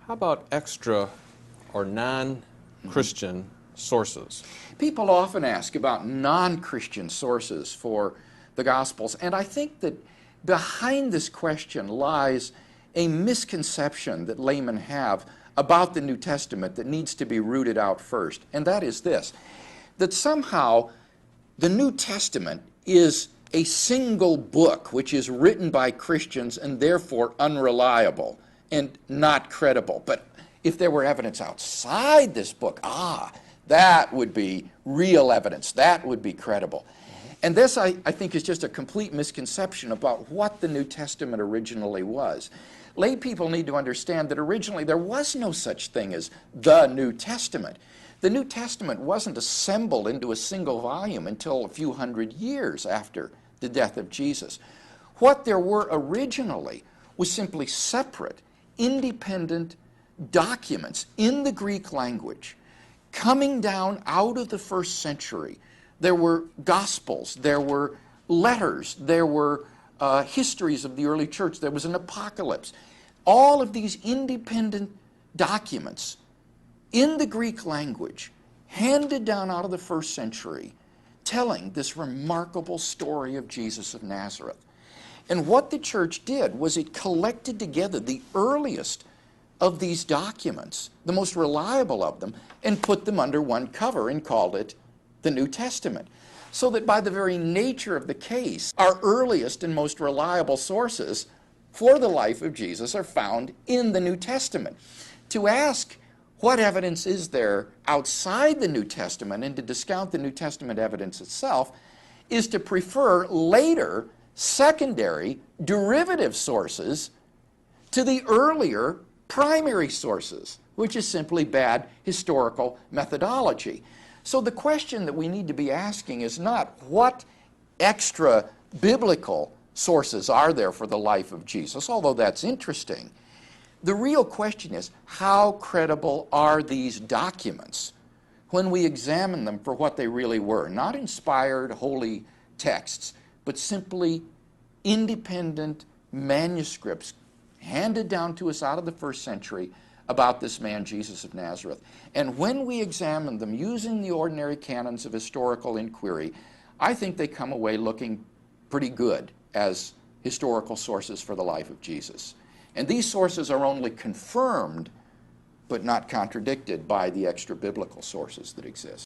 How about extra or non-Christian sources? People often ask about non-Christian sources for the Gospels, and I think that behind this question lies a misconception that laymen have about the New Testament that needs to be rooted out first, and that is this, that somehow the New Testament is a single book which is written by Christians and therefore unreliable and not credible. But if there were evidence outside this book, that would be real evidence. That would be credible. And this, I think, is just a complete misconception about what the New Testament originally was. Lay people need to understand that originally there was no such thing as the New Testament. The New Testament wasn't assembled into a single volume until a few hundred years after the death of Jesus. What there were originally was simply separate, independent documents in the Greek language coming down out of the first century. There were Gospels, there were letters, there were histories of the early church, there was an apocalypse. All of these independent documents in the Greek language handed down out of the first century telling this remarkable story of Jesus of Nazareth. And what the church did was it collected together the earliest of these documents, the most reliable of them, and put them under one cover and called it the New Testament. So that by the very nature of the case, our earliest and most reliable sources for the life of Jesus are found in the New Testament. To ask what evidence is there outside the New Testament and to discount the New Testament evidence itself is to prefer later, secondary, derivative sources to the earlier primary sources, which is simply bad historical methodology. So the question that we need to be asking is not what extra biblical sources are there for the life of Jesus, although that's interesting. The real question is, how credible are these documents when we examine them for what they really were? Not inspired holy texts, but simply independent manuscripts handed down to us out of the first century about this man, Jesus of Nazareth. And when we examine them using the ordinary canons of historical inquiry, I think they come away looking pretty good as historical sources for the life of Jesus. And these sources are only confirmed but not contradicted by the extra-biblical sources that exist.